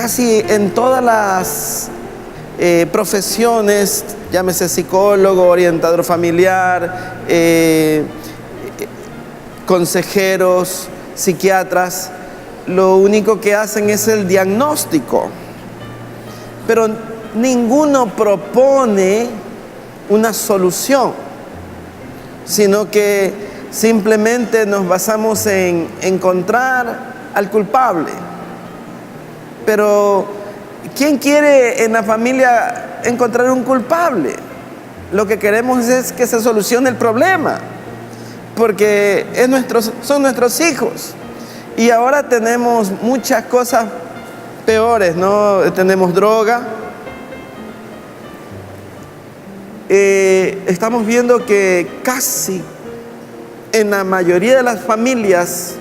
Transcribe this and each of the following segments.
casi en todas las profesiones, llámese psicólogo, orientador familiar, consejeros, psiquiatras, lo único que hacen es el diagnóstico, pero ninguno propone una solución, sino que simplemente nos basamos en encontrar al culpable. Pero ¿quién quiere en la familia encontrar un culpable? Lo que queremos es que se solucione el problema, porque son nuestros hijos. Y ahora tenemos muchas cosas peores, ¿no? Tenemos droga. Estamos viendo que casi en la mayoría de las familias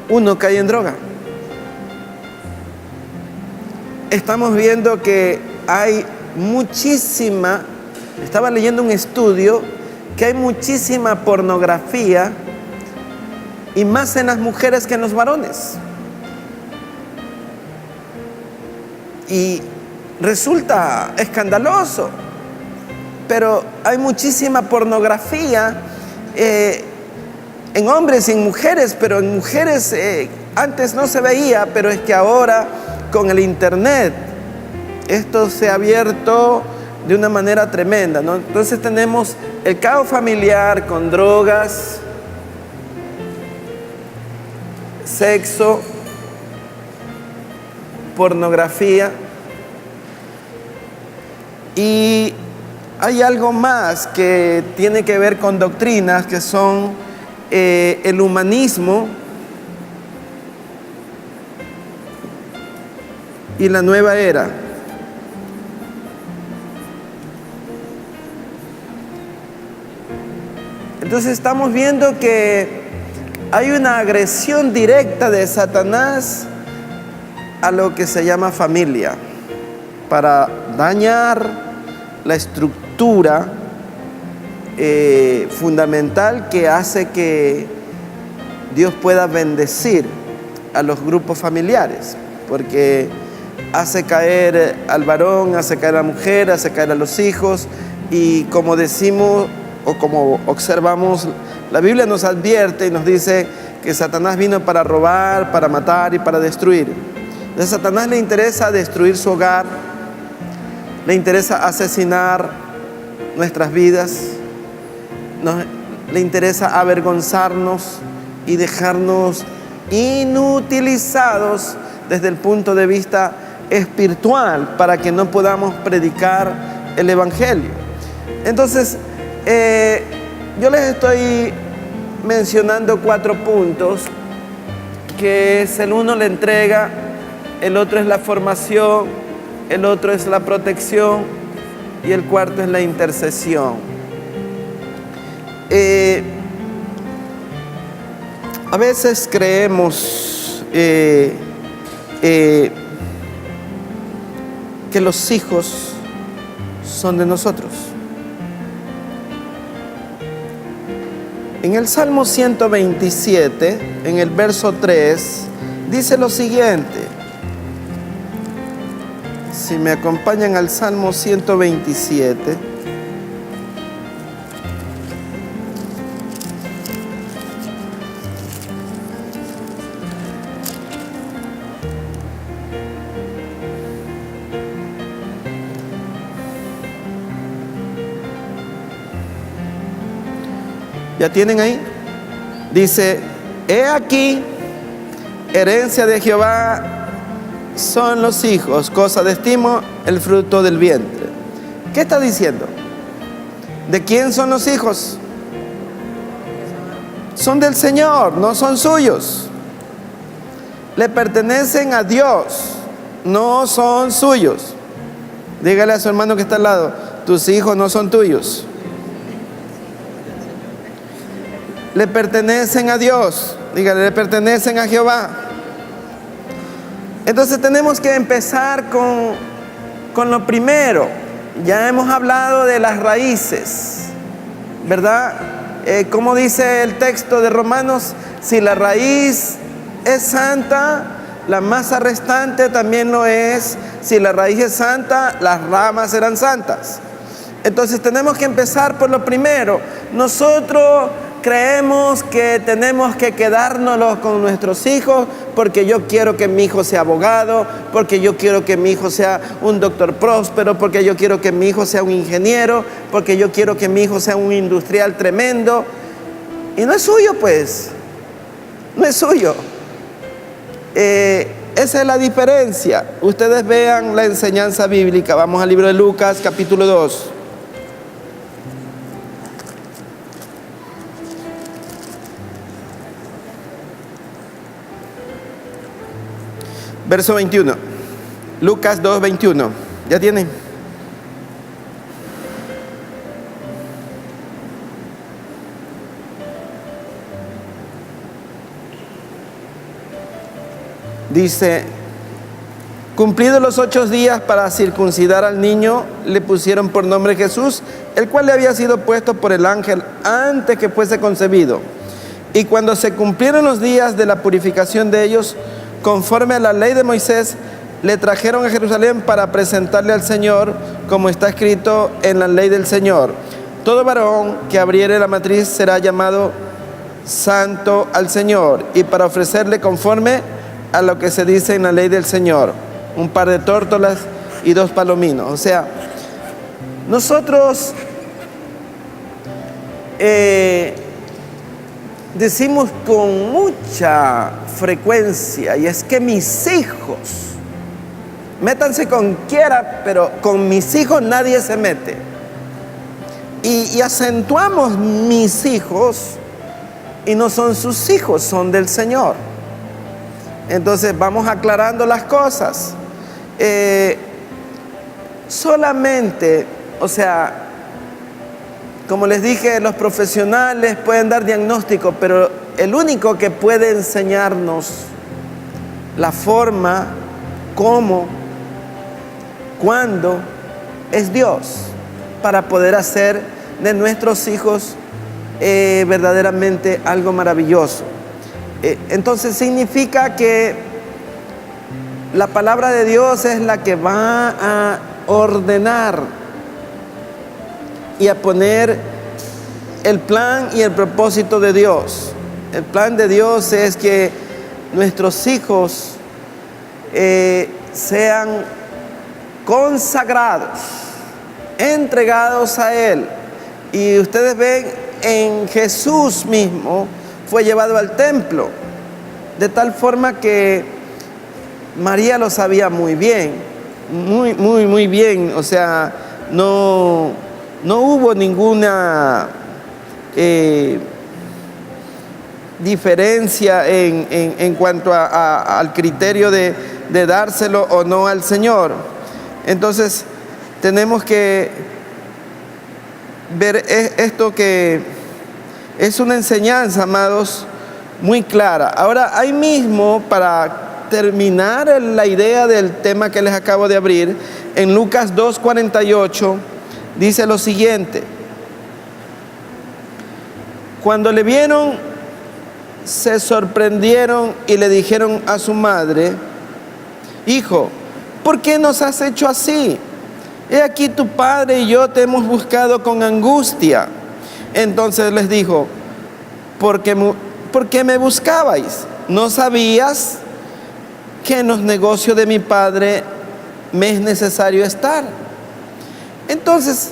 uno cae en droga. Estamos viendo que hay muchísima, estaba leyendo un estudio, que hay muchísima pornografía, y más en las mujeres que en los varones. Y resulta escandaloso, pero hay muchísima pornografía en hombres y en mujeres, pero en mujeres antes no se veía, pero es que ahora con el internet esto se ha abierto de una manera tremenda, ¿no? Entonces tenemos el caos familiar con drogas, sexo, pornografía, y hay algo más que tiene que ver con doctrinas que son el humanismo y la nueva era. Entonces estamos viendo que hay una agresión directa de Satanás a lo que se llama familia, para dañar la estructura fundamental que hace que Dios pueda bendecir a los grupos familiares, porque hace caer al varón, hace caer a la mujer, hace caer a los hijos, y como decimos o como observamos, la Biblia nos advierte y nos dice que Satanás vino para robar, para matar y para destruir. A Satanás le interesa destruir su hogar, le interesa asesinar nuestras vidas, le interesa avergonzarnos y dejarnos inutilizados desde el punto de vista espiritual para que no podamos predicar el Evangelio. Entonces, yo les estoy mencionando 4 puntos, que es el uno, la entrega, el otro es la formación, el otro es la protección y el cuarto es la intercesión. A veces creemos que los hijos son de nosotros. En el Salmo 127, en el verso 3, dice lo siguiente. Si me acompañan al Salmo 127. ¿Ya tienen ahí? Dice, he aquí, herencia de Jehová son los hijos, cosa de estimo, el fruto del vientre. ¿Qué está diciendo? ¿De quién son los hijos? Son del Señor, no son suyos. Le pertenecen a Dios, no son suyos. Dígale a su hermano que está al lado, tus hijos no son tuyos. Le pertenecen a Dios, dígale, le pertenecen a Jehová. Entonces tenemos que empezar con lo primero. Ya hemos hablado de las raíces, ¿verdad? Como dice el texto de Romanos, si la raíz es santa, la masa restante también lo es. Si la raíz es santa, las ramas serán santas. Entonces tenemos que empezar por lo primero. Nosotros creemos que tenemos que quedárnoslo con nuestros hijos porque yo quiero que mi hijo sea abogado, porque yo quiero que mi hijo sea un doctor próspero, porque yo quiero que mi hijo sea un ingeniero, porque yo quiero que mi hijo sea un industrial tremendo. Y no es suyo, pues. No es suyo. Esa es la diferencia. Ustedes vean la enseñanza bíblica. Vamos al libro de Lucas, capítulo 2. Verso 21. Lucas 2, 21. ¿Ya tienen? Dice: cumplidos los 8 días para circuncidar al niño, le pusieron por nombre Jesús, el cual le había sido puesto por el ángel antes que fuese concebido. Y cuando se cumplieron los días de la purificación de ellos, conforme a la ley de Moisés, le trajeron a Jerusalén para presentarle al Señor, como está escrito en la ley del Señor: todo varón que abriere la matriz será llamado santo al Señor, y para ofrecerle conforme a lo que se dice en la ley del Señor, un par de tórtolas y 2 palominos. O sea, nosotros decimos con mucha frecuencia, y es que mis hijos, métanse con quiera, pero con mis hijos nadie se mete. Y acentuamos mis hijos, y no son sus hijos, son del Señor. Entonces vamos aclarando las cosas. Solamente, o sea, como les dije, los profesionales pueden dar diagnóstico, pero el único que puede enseñarnos la forma, cómo, cuándo, es Dios, para poder hacer de nuestros hijos verdaderamente algo maravilloso. Entonces significa que la palabra de Dios es la que va a ordenar y a poner el plan y el propósito de Dios. El plan de Dios es que nuestros hijos sean consagrados, entregados a Él. Y ustedes ven, en Jesús mismo fue llevado al templo, de tal forma que María lo sabía muy bien, muy bien. O sea, no hubo ninguna diferencia en cuanto al criterio de dárselo o no al Señor. Entonces tenemos que ver esto, que es una enseñanza, amados, muy clara. Ahora, ahí mismo, para terminar la idea del tema que les acabo de abrir, en Lucas 2:48 dice lo siguiente: cuando le vieron, se sorprendieron y le dijeron a su madre: hijo, ¿por qué nos has hecho así? He aquí tu padre y yo te hemos buscado con angustia. Entonces les dijo: ¿por qué me buscabais? ¿No sabías que en los negocios de mi padre me es necesario estar? Entonces,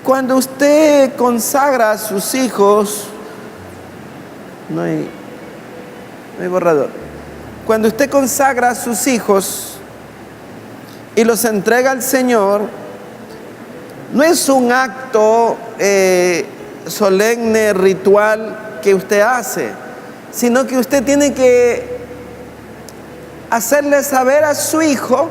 cuando usted consagra a sus hijos, no hay borrador. Cuando usted consagra a sus hijos y los entrega al Señor, no es un acto solemne, ritual que usted hace, sino que usted tiene que hacerle saber a su hijo,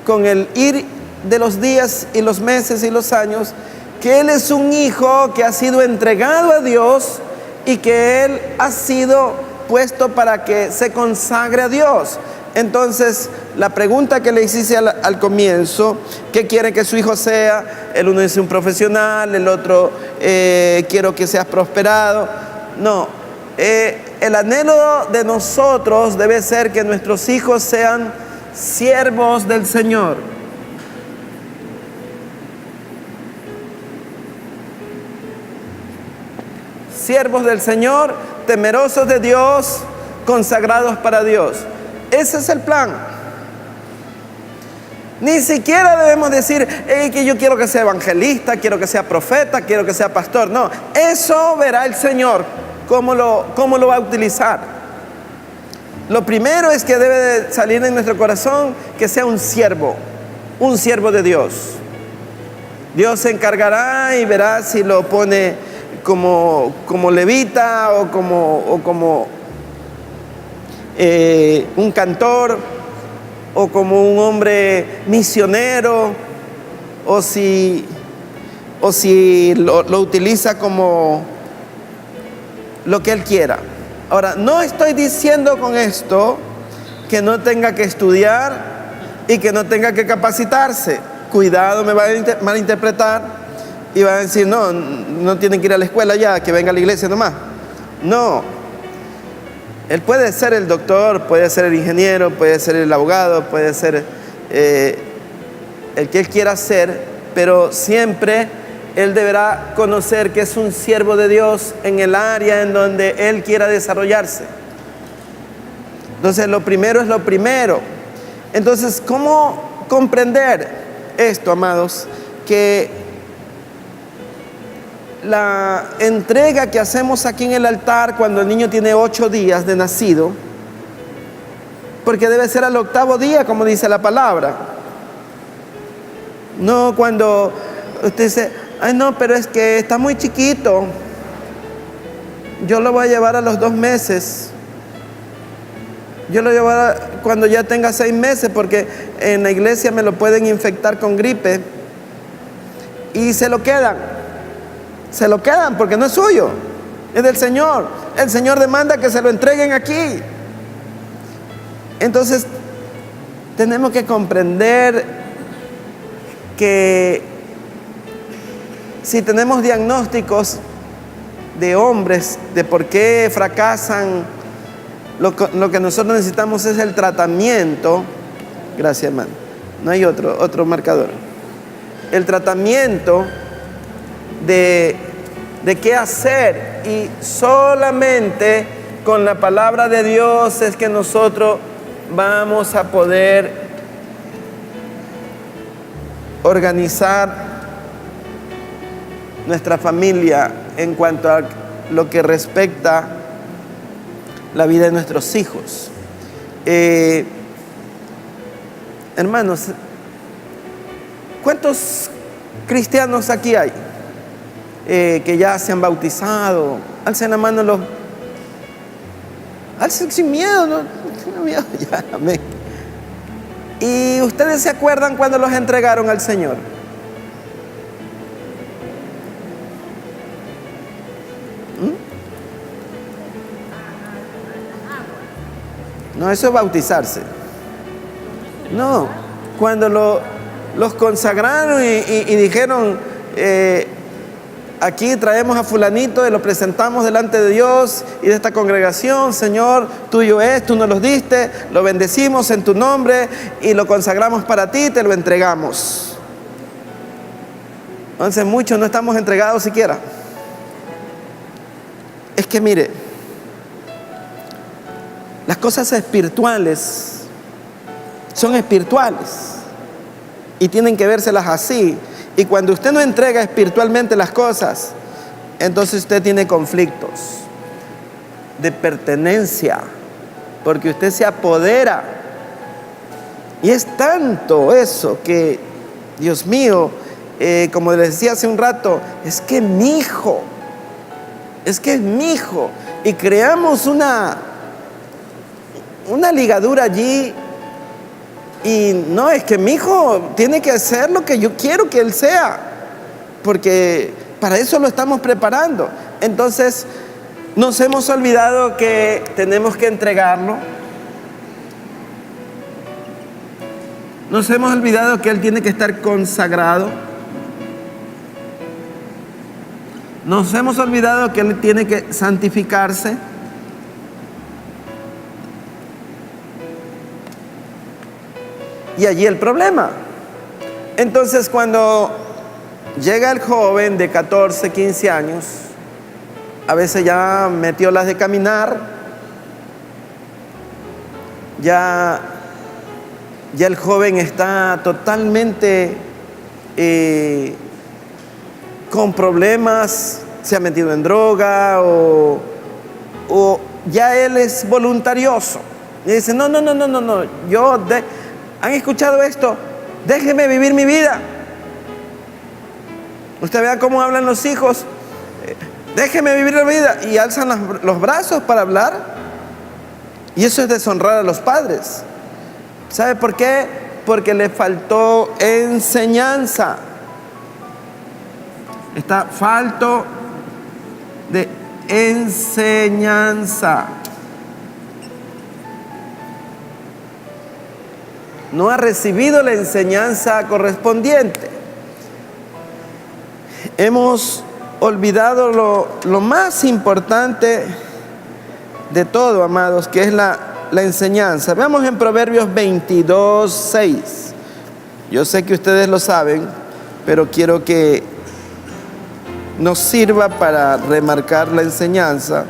con el ir de los días y los meses y los años, que él es un hijo que ha sido entregado a Dios y que él ha sido puesto para que se consagre a Dios. Entonces, la pregunta que le hice al comienzo: ¿qué quiere que su hijo sea? El uno dice un profesional, el otro quiero que seas prosperado. No, el anhelo de nosotros debe ser que nuestros hijos sean siervos del Señor. Siervos del Señor, temerosos de Dios, consagrados para Dios. Ese es el plan. Ni siquiera debemos decir que yo quiero que sea evangelista, quiero que sea profeta, quiero que sea pastor. No, eso verá el Señor, cómo lo va a utilizar. Lo primero es que debe de salir de nuestro corazón que sea un siervo de Dios. Dios se encargará y verá si lo pone como levita o como un cantor o como un hombre misionero o si lo utiliza como lo que Él quiera. Ahora, no estoy diciendo con esto que no tenga que estudiar y que no tenga que capacitarse. Cuidado, me va a malinterpretar y va a decir, no tienen que ir a la escuela ya, que venga a la iglesia nomás. No. Él puede ser el doctor, puede ser el ingeniero, puede ser el abogado, puede ser el que él quiera ser, pero siempre él deberá conocer que es un siervo de Dios en el área en donde él quiera desarrollarse. Entonces, lo primero es lo primero. Entonces, ¿cómo comprender esto, amados? Que la entrega que hacemos aquí en el altar cuando el niño tiene 8 días de nacido, porque debe ser al 8º día, como dice la palabra. No cuando usted dice, ay no, pero es que está muy chiquito, yo lo voy a llevar a los 2 meses, yo lo llevaré cuando ya tenga 6 meses, porque en la iglesia me lo pueden infectar con gripe, y se lo quedan porque no es suyo, es del Señor. El Señor demanda que se lo entreguen aquí. Entonces tenemos que comprender que si tenemos diagnósticos de hombres de por qué fracasan, lo que nosotros necesitamos es el tratamiento. Gracias, hermano. No hay otro marcador. El tratamiento de qué hacer, y solamente con la palabra de Dios es que nosotros vamos a poder organizar nuestra familia en cuanto a lo que respecta la vida de nuestros hijos. Hermanos, ¿cuántos cristianos aquí hay que ya se han bautizado? Alcen la mano alcen sin miedo, no miedo, ya, amén. ¿Y ustedes se acuerdan cuando los entregaron al Señor? No, eso es bautizarse. No, cuando los consagraron y dijeron, aquí traemos a fulanito y lo presentamos delante de Dios y de esta congregación, Señor, tuyo es, tú nos lo diste, lo bendecimos en tu nombre y lo consagramos para ti, te lo entregamos. Entonces muchos no estamos entregados siquiera. Es que mire, las cosas espirituales son espirituales y tienen que vérselas así. Y cuando usted no entrega espiritualmente las cosas, entonces usted tiene conflictos de pertenencia, porque usted se apodera. Y es tanto eso que, Dios mío, como les decía hace un rato, es que es mi hijo, y creamos una ligadura allí. Y no, es que mi hijo tiene que hacer lo que yo quiero que él sea, porque para eso lo estamos preparando. Entonces nos hemos olvidado que tenemos que entregarlo. Nos hemos olvidado que él tiene que estar consagrado. Nos hemos olvidado que él tiene que santificarse. Y allí el problema. Entonces cuando llega el joven de 14, 15 años, a veces ya metió las de caminar, ya el joven está totalmente con problemas, se ha metido en droga o ya él es voluntarioso. Y dice, no, ¿han escuchado esto? Déjeme vivir mi vida. Usted vea cómo hablan los hijos. Déjeme vivir la vida. Y alzan los brazos para hablar. Y eso es deshonrar a los padres. ¿Sabe por qué? Porque le faltó enseñanza. Está falto de enseñanza. No ha recibido la enseñanza correspondiente. Hemos olvidado lo más importante de todo, amados, que es la enseñanza. Veamos en Proverbios 22:6. Yo sé que ustedes lo saben, pero quiero que nos sirva para remarcar la enseñanza.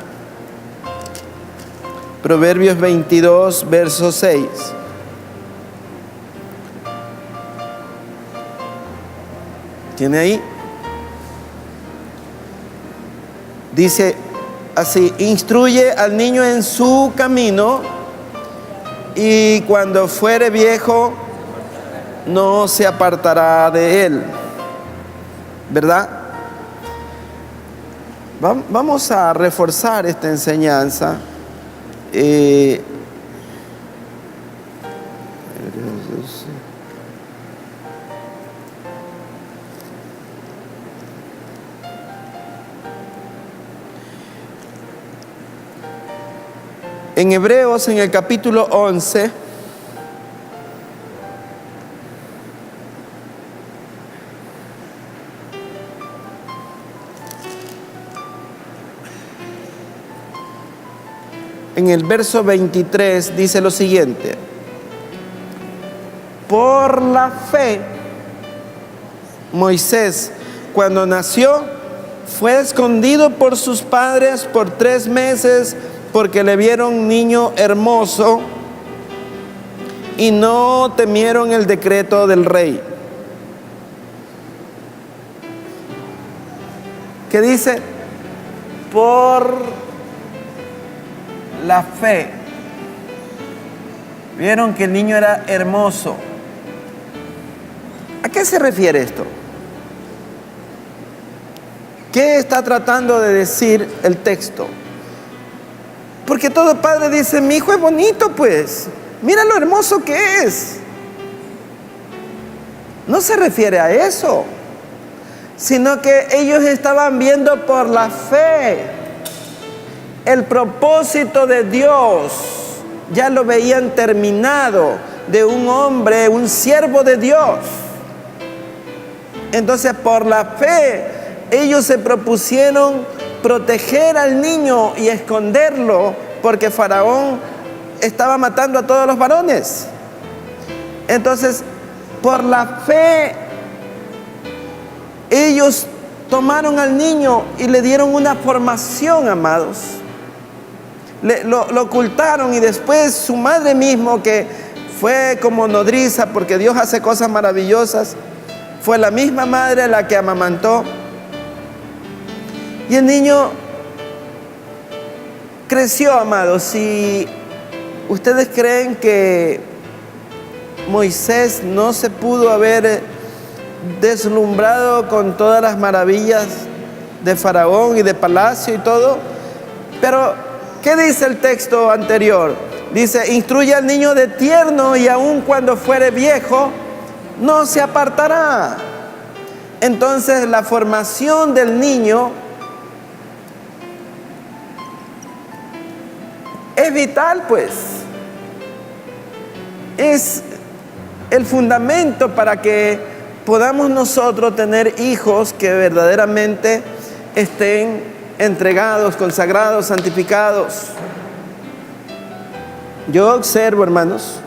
Proverbios 22, verso 6. ¿Tiene ahí? Dice así: instruye al niño en su camino, y cuando fuere viejo no se apartará de él. ¿Verdad? Vamos a reforzar esta enseñanza. En Hebreos, en el capítulo 11, en el verso 23 dice lo siguiente: por la fe, Moisés, cuando nació, fue escondido por sus padres por 3 meses, porque le vieron niño hermoso y no temieron el decreto del rey. ¿Qué dice? Por la fe. Vieron que el niño era hermoso. ¿A qué se refiere esto? ¿Qué está tratando de decir el texto? Porque todo padre dice, mi hijo es bonito, pues. Mira lo hermoso que es. No se refiere a eso, sino que ellos estaban viendo por la fe el propósito de Dios. Ya lo veían terminado, de un hombre, un siervo de Dios. Entonces, por la fe, ellos se propusieron proteger al niño y esconderlo, porque Faraón estaba matando a todos los varones. Entonces, por la fe, ellos tomaron al niño y le dieron una formación, amados. Lo ocultaron, y después su madre mismo, que fue como nodriza, porque Dios hace cosas maravillosas, fue la misma madre la que amamantó. Y el niño creció, amados. Si ustedes creen que Moisés no se pudo haber deslumbrado con todas las maravillas de Faraón y de palacio y todo, pero ¿qué dice el texto anterior? Dice, instruye al niño de tierno, y aun cuando fuere viejo no se apartará. Entonces, la formación del niño es vital, pues. Es el fundamento para que podamos nosotros tener hijos que verdaderamente estén entregados, consagrados, santificados. Yo observo, hermanos,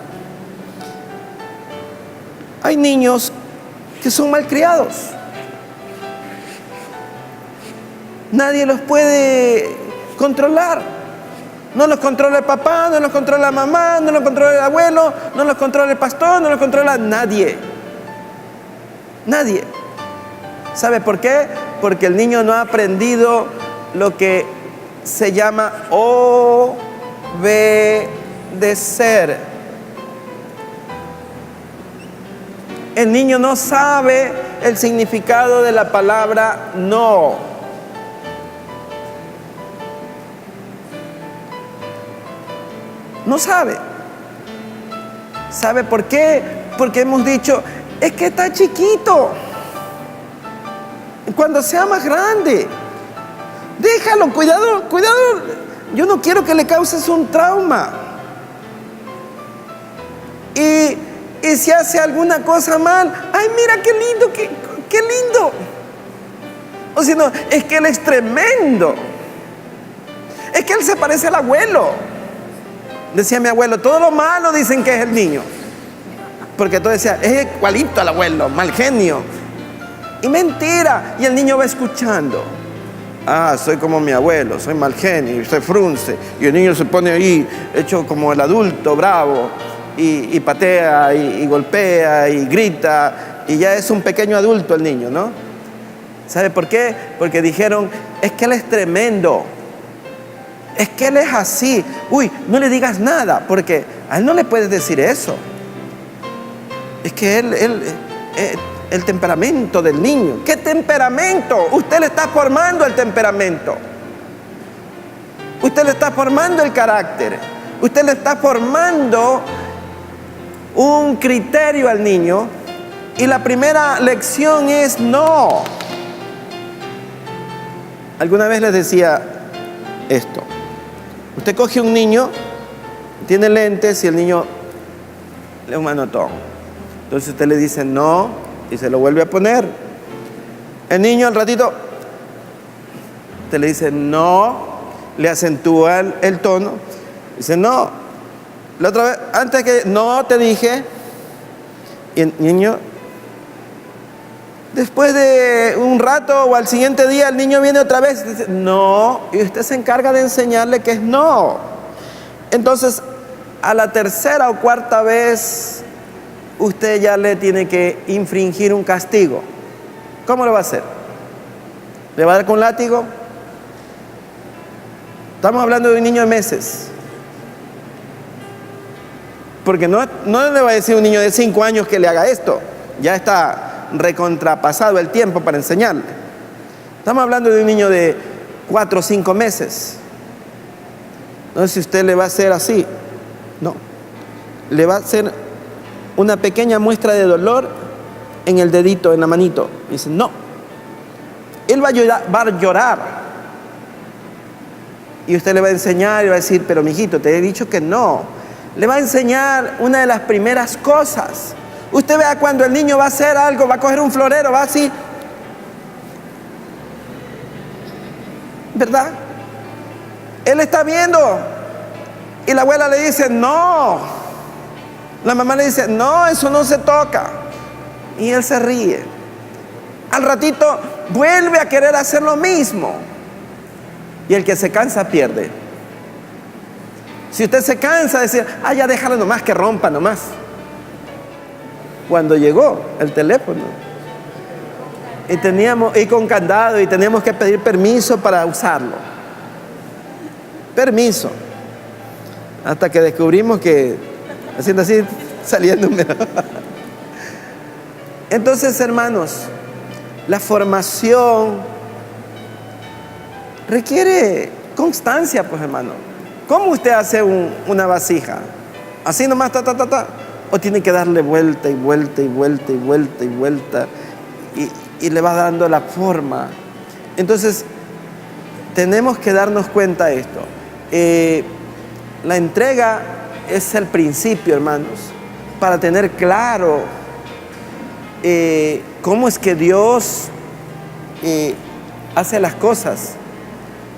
Hay niños que son malcriados. Nadie los puede controlar. No los controla el papá, no los controla la mamá, no los controla el abuelo, no los controla el pastor, no los controla nadie. Nadie. ¿Sabe por qué? Porque el niño no ha aprendido lo que se llama obedecer. El niño no sabe el significado de la palabra no. No sabe. ¿Sabe por qué? Porque hemos dicho, es que está chiquito. Cuando sea más grande, déjalo, cuidado. Yo no quiero que le causes un trauma. Y si hace alguna cosa mal, ay, mira qué lindo, qué lindo. O si no, es que él es tremendo. Es que él se parece al abuelo. Decía mi abuelo, todo lo malo dicen que es el niño. Porque todo decía, es igualito al abuelo, mal genio. Y mentira. Y el niño va escuchando. Ah, soy como mi abuelo, soy mal genio, soy frunce. Y el niño se pone ahí, hecho como el adulto, bravo. Y patea, y golpea, y grita. Y ya es un pequeño adulto el niño, ¿no? ¿Sabe por qué? Porque dijeron, es que él es tremendo. Es que él es así. Uy, no le digas nada, porque a él no le puedes decir eso. Es que el temperamento del niño. ¿Qué temperamento? Usted le está formando el temperamento. Usted le está formando el carácter. Usted le está formando un criterio al niño. Y la primera lección es no. Alguna vez les decía esto. Usted coge un niño, tiene lentes y el niño es un manotón. Entonces usted le dice no y se lo vuelve a poner. El niño al ratito, usted le dice no, le acentúa el tono, dice no. La otra vez, antes que no te dije, y el niño, después de un rato o al siguiente día, el niño viene otra vez y dice no, y usted se encarga de enseñarle que es no. Entonces, a la tercera o cuarta vez, usted ya le tiene que infringir un castigo. ¿Cómo lo va a hacer? ¿Le va a dar con látigo? Estamos hablando de un niño de meses. Porque no le va a decir a un niño de 5 años que le haga esto. Ya está recontrapasado el tiempo para enseñarle. Estamos hablando de un niño de 4 o 5 meses. No sé si usted le va a hacer así. No. Le va a hacer una pequeña muestra de dolor en el dedito, en la manito. Dice, no. Él va a llorar. Y usted le va a enseñar y va a decir, pero mijito, te he dicho que no. Le va a enseñar una de las primeras cosas. Usted vea cuando el niño va a hacer algo, va a coger un florero, va así. ¿Verdad? Él está viendo. Y la abuela le dice, no. La mamá le dice, no, eso no se toca. Y él se ríe. Al ratito vuelve a querer hacer lo mismo. Y el que se cansa pierde. Si usted se cansa de decir, ya déjalo nomás, que rompa nomás. Cuando llegó el teléfono y con candado y teníamos que pedir permiso para usarlo. Permiso. Hasta que descubrimos que haciendo así salía el número. Entonces, hermanos, la formación requiere constancia, pues, hermano. ¿Cómo usted hace una vasija? ¿Así nomás, o tiene que darle vuelta y vuelta y vuelta y vuelta y vuelta y le va dando la forma? Entonces, tenemos que darnos cuenta de esto. La entrega es el principio, hermanos, para tener claro cómo es que Dios hace las cosas,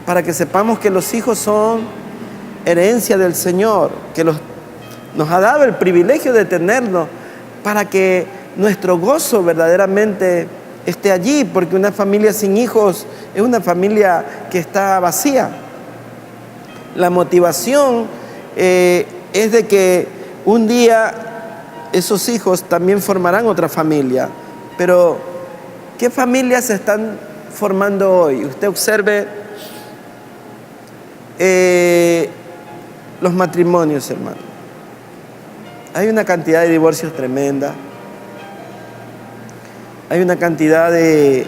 para que sepamos que los hijos son herencia del Señor, que nos ha dado el privilegio de tenerlo, para que nuestro gozo verdaderamente esté allí, porque una familia sin hijos es una familia que está vacía. La motivación es de que un día esos hijos también formarán otra familia. Pero, ¿qué familias se están formando hoy? Usted observe los matrimonios, hermano. Hay una cantidad de divorcios tremenda. Hay una cantidad de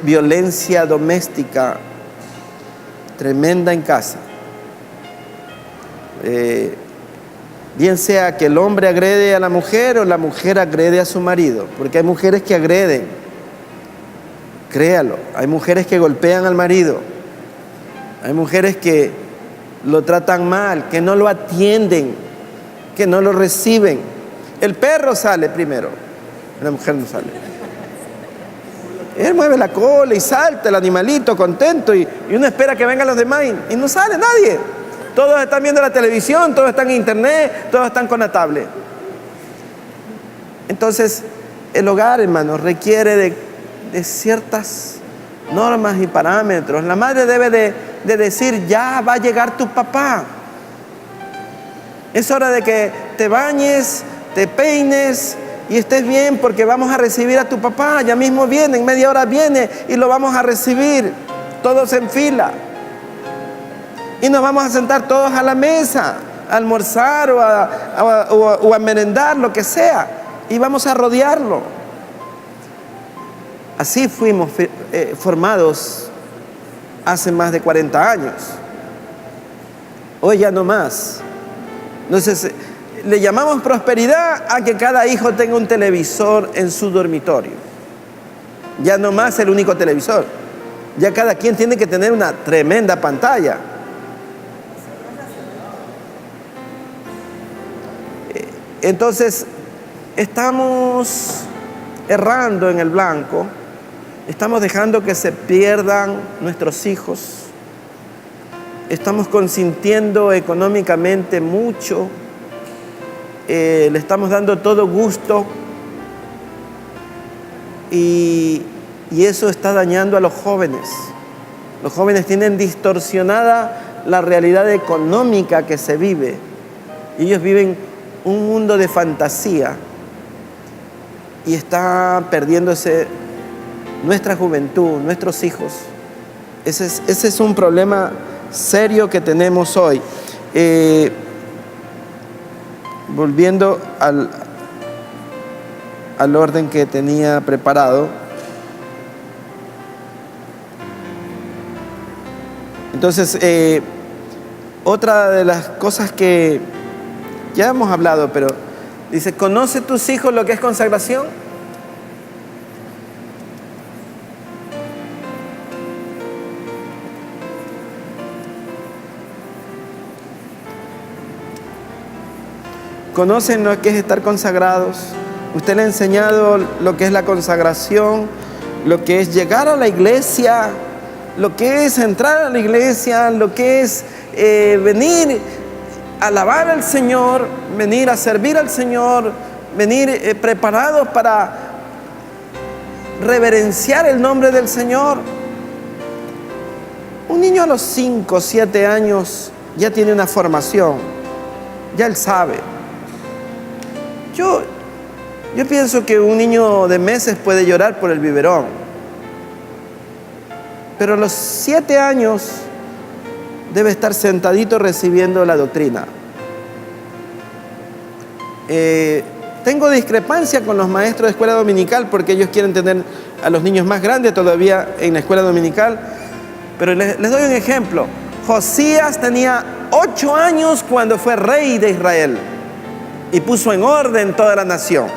violencia doméstica tremenda en casa. Bien sea que el hombre agrede a la mujer o la mujer agrede a su marido, porque hay mujeres que agreden, créalo, hay mujeres que golpean al marido, hay mujeres que lo tratan mal, que no lo atienden, que no lo reciben. El perro sale primero, la mujer no sale. Él mueve la cola y salta el animalito contento y uno espera que vengan los demás y no sale nadie. Todos están viendo la televisión, todos están en internet, todos están con la tablet. Entonces, el hogar, hermanos, requiere de ciertas normas y parámetros. La madre debe de decir, ya va a llegar tu papá. Es hora de que te bañes, te peines y estés bien porque vamos a recibir a tu papá. Ya mismo viene, en media hora viene y lo vamos a recibir. Todos en fila. Y nos vamos a sentar todos a la mesa, a almorzar o a merendar, lo que sea. Y vamos a rodearlo. Así fuimos formados hace más de 40 años. Hoy ya no más. Entonces, le llamamos prosperidad a que cada hijo tenga un televisor en su dormitorio. Ya no más el único televisor. Ya cada quien tiene que tener una tremenda pantalla. Entonces, estamos errando en el blanco, estamos dejando que se pierdan nuestros hijos, estamos consintiendo económicamente mucho, le estamos dando todo gusto y eso está dañando a los jóvenes. Los jóvenes tienen distorsionada la realidad económica que se vive. Ellos viven un mundo de fantasía y está perdiéndose nuestra juventud, nuestros hijos. Ese es un problema serio que tenemos hoy. Volviendo al orden que tenía preparado. Entonces, otra de las cosas que ya hemos hablado, pero dice, ¿conoce tus hijos lo que es consagración? ¿Conocen lo que es estar consagrados? ¿Usted le ha enseñado lo que es la consagración? Lo que es llegar a la iglesia, lo que es entrar a la iglesia, lo que es venir a alabar al Señor, venir a servir al Señor, venir preparados para reverenciar el nombre del Señor. Un niño a los 5 o 7 años ya tiene una formación, ya él sabe. Yo pienso que un niño de meses puede llorar por el biberón, pero a los 7 años debe estar sentadito recibiendo la doctrina. Tengo discrepancia con los maestros de escuela dominical porque ellos quieren tener a los niños más grandes todavía en la escuela dominical, pero les doy un ejemplo. Josías tenía 8 años cuando fue rey de Israel y puso en orden toda la nación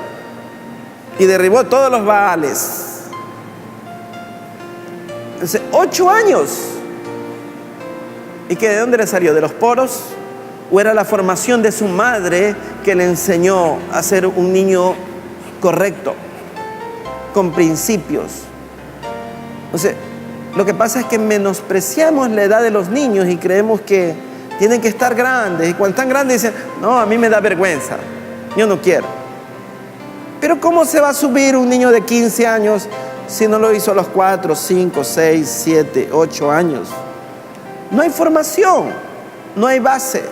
y derribó todos los baales. Entonces, 8 años. ¿Y que de dónde le salió? ¿De los poros? ¿O era la formación de su madre que le enseñó a ser un niño correcto, con principios? Entonces, lo que pasa es que menospreciamos la edad de los niños y creemos que tienen que estar grandes. Y cuando están grandes dicen, no, a mí me da vergüenza, yo no quiero. Pero ¿cómo se va a subir un niño de 15 años si no lo hizo a los 4, 5, 6, 7, 8 años? No hay formación, no hay base.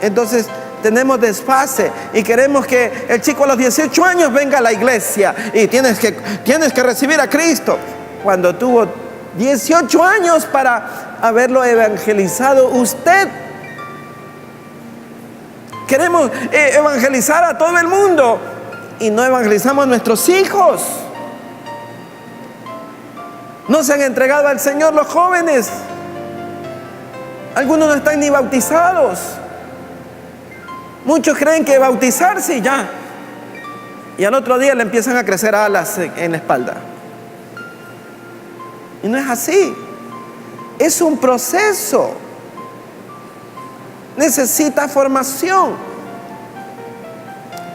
Entonces tenemos desfase y queremos que el chico a los 18 años venga a la iglesia y tienes que recibir a Cristo, cuando tuvo 18 años para haberlo evangelizado usted. Queremos evangelizar a todo el mundo y no evangelizamos a nuestros hijos. No se han entregado al Señor los jóvenes. Algunos no están ni bautizados. Muchos creen que bautizarse y ya. Y al otro día le empiezan a crecer alas en la espalda. Y no es así. Es un proceso. Necesita formación.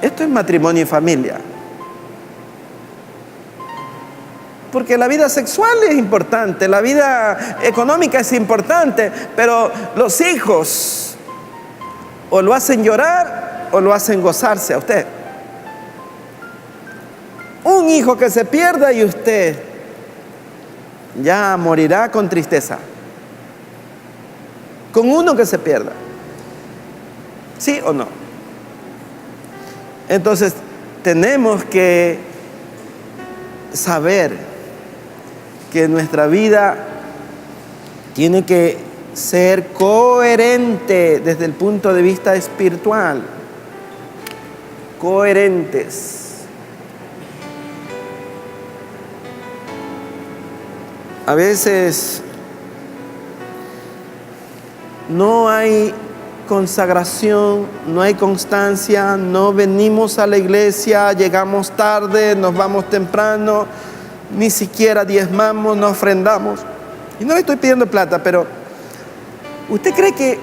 Esto es matrimonio y familia. Porque la vida sexual es importante, la vida económica es importante, pero los hijos o lo hacen llorar o lo hacen gozarse a usted. Un hijo que se pierda y usted ya morirá con tristeza. Con uno que se pierda. ¿Sí o no? Entonces, tenemos que saber que nuestra vida tiene que ser coherente desde el punto de vista espiritual. Coherentes. A veces no hay consagración, no hay constancia, no venimos a la iglesia, llegamos tarde, nos vamos temprano, ni siquiera diezmamos, no ofrendamos. Y no le estoy pidiendo plata, pero ¿usted cree que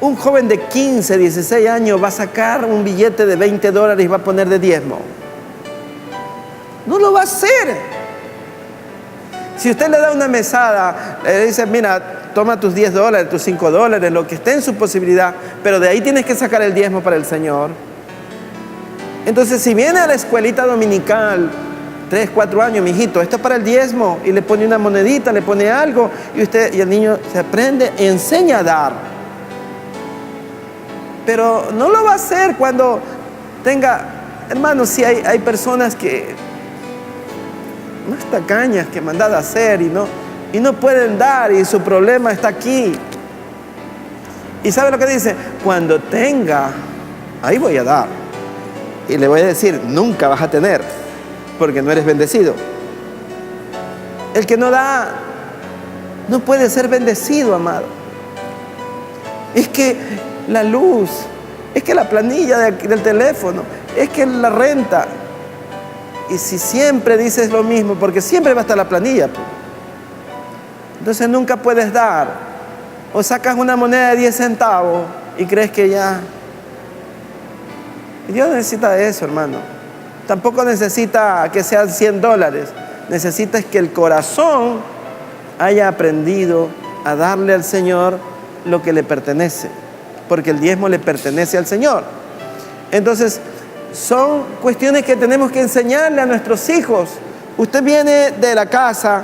un joven de 15, 16 años va a sacar un billete de $20 y va a poner de diezmo? No lo va a hacer. Si usted le da una mesada, le dice, mira, toma tus $10, tus $5, lo que esté en su posibilidad, pero de ahí tienes que sacar el diezmo para el Señor. Entonces, si viene a la escuelita dominical, 3, 4 años, mijito, esto es para el diezmo, y le pone una monedita, le pone algo, y el niño se aprende y enseña a dar. Pero no lo va a hacer cuando tenga, hermanos, si hay personas que unas tacañas que mandan a hacer y no pueden dar, y su problema está aquí. ¿Y sabe lo que dice? Cuando tenga, ahí voy a dar. Y le voy a decir, nunca vas a tener, porque no eres bendecido. El que no da, no puede ser bendecido, amado. Es que la luz, es que la planilla del teléfono, es que la renta. Y si siempre dices lo mismo, porque siempre va a estar la planilla, pues, entonces nunca puedes dar. O sacas una moneda de 10 centavos y crees que ya. Dios necesita eso, hermano. Tampoco necesita que sean $100. Necesitas que el corazón haya aprendido a darle al Señor lo que le pertenece, porque el diezmo le pertenece al Señor. Entonces, son cuestiones que tenemos que enseñarle a nuestros hijos. Usted viene de la casa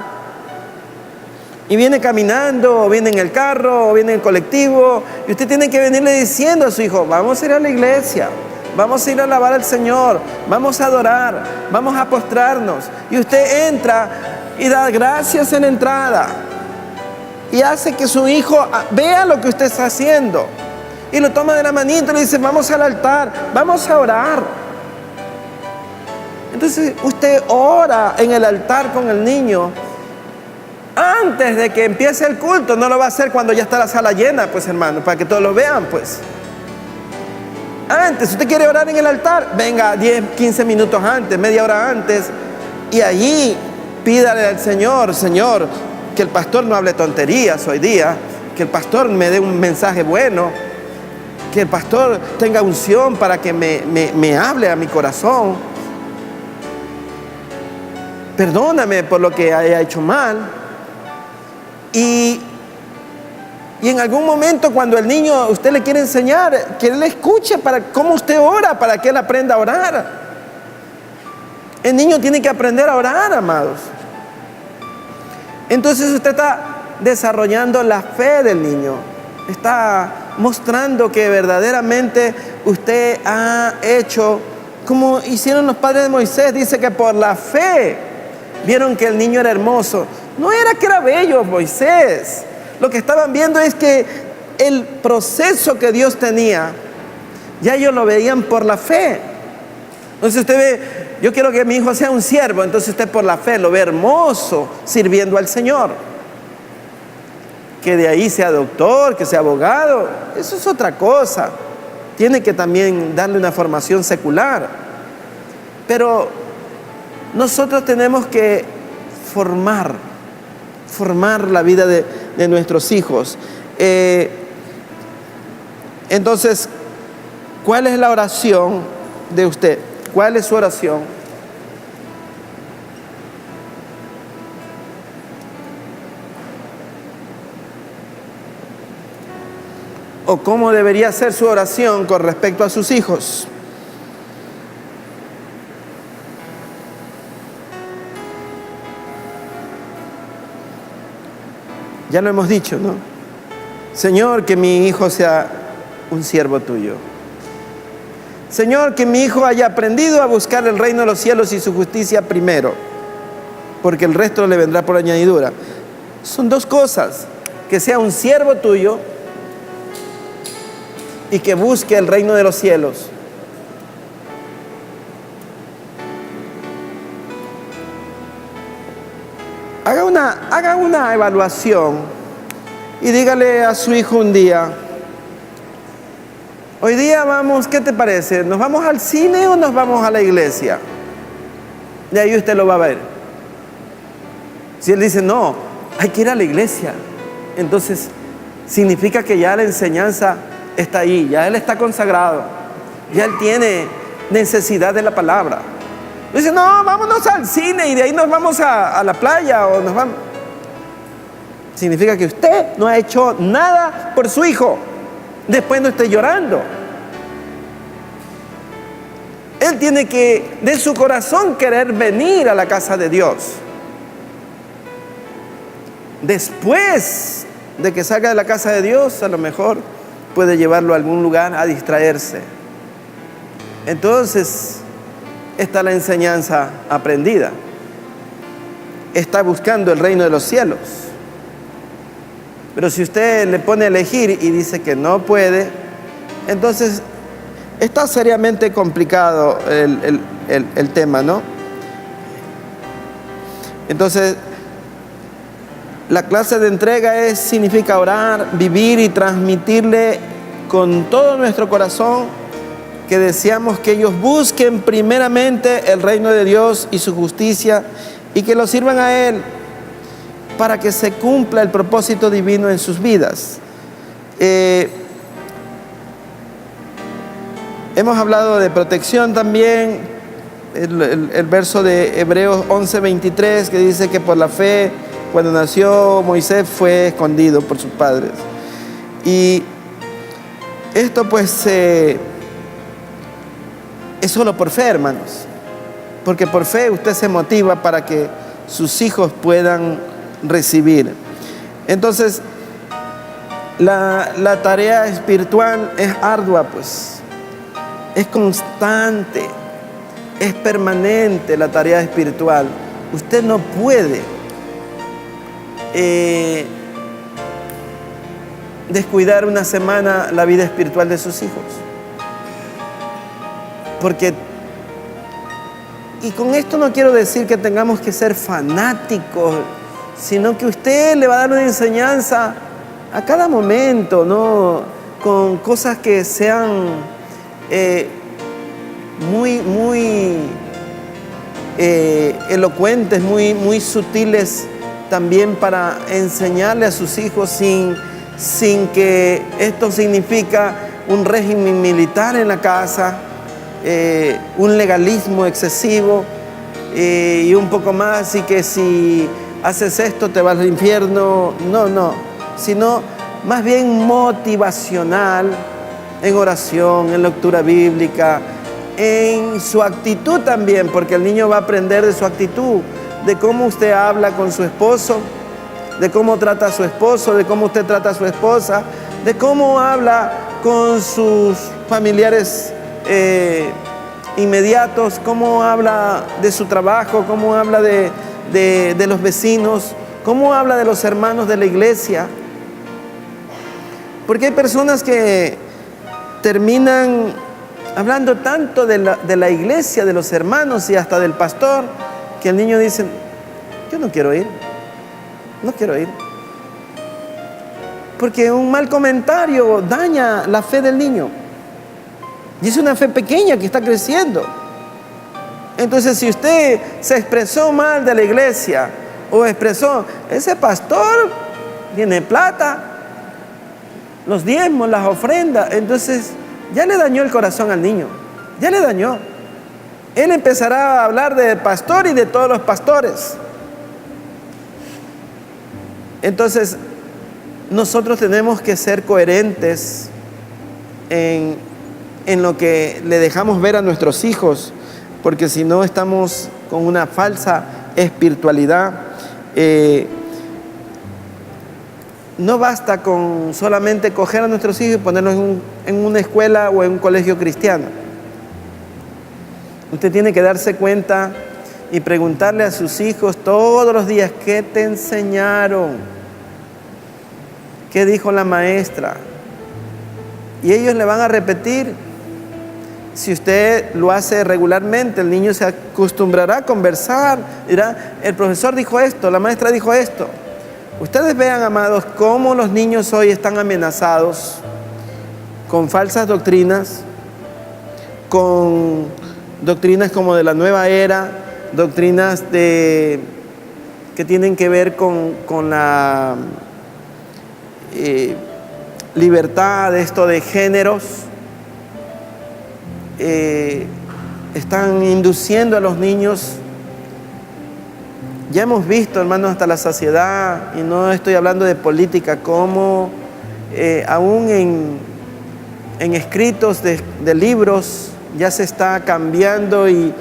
y viene caminando, o viene en el carro, o viene en el colectivo, y usted tiene que venirle diciendo a su hijo, vamos a ir a la iglesia, vamos a ir a alabar al Señor, vamos a adorar, vamos a postrarnos. Y usted entra y da gracias en la entrada y hace que su hijo vea lo que usted está haciendo. Y lo toma de la manita y le dice, vamos al altar, vamos a orar. Entonces usted ora en el altar con el niño antes de que empiece el culto. No lo va a hacer cuando ya está la sala llena, pues, hermano, para que todos lo vean, pues. Antes, si usted quiere orar en el altar, venga 10, 15 minutos antes, media hora antes, y allí pídale al Señor, Señor, que el pastor no hable tonterías hoy día, que el pastor me dé un mensaje bueno, que el pastor tenga unción para que me hable a mi corazón. Perdóname por lo que haya hecho mal. Y en algún momento, cuando el niño, usted le quiere enseñar, que él escuche para cómo usted ora, para que él aprenda a orar. El niño tiene que aprender a orar, amados. Entonces usted está desarrollando la fe del niño. Está mostrando que verdaderamente usted ha hecho como hicieron los padres de Moisés. Dice que por la fe vieron que el niño era hermoso. No era que era bello Moisés. Lo que estaban viendo es que el proceso que Dios tenía, ya ellos lo veían por la fe. Entonces usted ve, yo quiero que mi hijo sea un siervo, entonces usted por la fe lo ve hermoso sirviendo al Señor. Que de ahí sea doctor, que sea abogado, eso es otra cosa. Tiene que también darle una formación secular. Pero nosotros tenemos que formar la vida de nuestros hijos. Entonces, ¿cuál es la oración de usted? ¿Cuál es su oración? ¿O cómo debería ser su oración con respecto a sus hijos? Ya lo hemos dicho, ¿no? Señor, que mi hijo sea un siervo tuyo. Señor, que mi hijo haya aprendido a buscar el reino de los cielos y su justicia primero, porque el resto le vendrá por añadidura. Son dos cosas: que sea un siervo tuyo y que busque el reino de los cielos. Haga una evaluación y dígale a su hijo un día: hoy día vamos, ¿qué te parece? ¿Nos vamos al cine o nos vamos a la iglesia? Y ahí usted lo va a ver. Si él dice, no, hay que ir a la iglesia, entonces significa que ya la enseñanza está ahí, ya él está consagrado, ya él tiene necesidad de la palabra. Dice, no, vámonos al cine y de ahí nos vamos a la playa o nos vamos. Significa que usted no ha hecho nada por su hijo. Después no esté llorando. Él tiene que, de su corazón, querer venir a la casa de Dios. Después de que salga de la casa de Dios, a lo mejor puede llevarlo a algún lugar a distraerse. Entonces está la enseñanza aprendida. Está buscando el reino de los cielos. Pero si usted le pone a elegir y dice que no puede, entonces está seriamente complicado el tema, ¿no? Entonces, la clase de entrega significa orar, vivir y transmitirle con todo nuestro corazón que deseamos que ellos busquen primeramente el reino de Dios y su justicia y que lo sirvan a Él para que se cumpla el propósito divino en sus vidas. Hemos hablado de protección también, el verso de Hebreos 11:23 que dice que por la fe, cuando nació Moisés, fue escondido por sus padres. Y esto pues es solo por fe, hermanos, porque por fe usted se motiva para que sus hijos puedan recibir. Entonces, la tarea espiritual es ardua, pues, es constante, es permanente la tarea espiritual. Usted no puede descuidar una semana la vida espiritual de sus hijos. Porque, y con esto no quiero decir que tengamos que ser fanáticos, sino que usted le va a dar una enseñanza a cada momento, ¿no? Con cosas que sean muy elocuentes, muy sutiles también para enseñarle a sus hijos sin que esto significa un régimen militar en la casa, un legalismo excesivo y un poco más, y que si haces esto te vas al infierno. No, sino más bien motivacional, en oración, en lectura bíblica, en su actitud también, porque el niño va a aprender de su actitud, de cómo usted habla con su esposo, de cómo trata a su esposo, de cómo usted trata a su esposa, de cómo habla con sus familiares inmediatos, cómo habla de su trabajo, cómo habla de los vecinos, cómo habla de los hermanos de la iglesia. Porque hay personas que terminan hablando tanto de la iglesia, de los hermanos y hasta del pastor, que el niño dice, yo no quiero ir, no quiero ir. Porque un mal comentario daña la fe del niño. Y es una fe pequeña que está creciendo. Entonces, si usted se expresó mal de la iglesia, o expresó, ese pastor tiene plata, los diezmos, las ofrendas, entonces ya le dañó el corazón al niño, ya le dañó. Él empezará a hablar del pastor y de todos los pastores. Entonces, nosotros tenemos que ser coherentes en lo que le dejamos ver a nuestros hijos, porque si no estamos con una falsa espiritualidad. No basta con solamente coger a nuestros hijos y ponerlos en una escuela o en un colegio cristiano. Usted tiene que darse cuenta y preguntarle a sus hijos todos los días, ¿qué te enseñaron? ¿Qué dijo la maestra? Y ellos le van a repetir. Si usted lo hace regularmente, el niño se acostumbrará a conversar, dirá, el profesor dijo esto, la maestra dijo esto. Ustedes vean, amados, cómo los niños hoy están amenazados con falsas doctrinas, con doctrinas como de la nueva era, doctrinas que tienen que ver con la libertad de esto de géneros. Están induciendo a los niños. Ya hemos visto, hermanos, hasta la saciedad, y no estoy hablando de política, como aún en escritos de libros ya se está cambiando y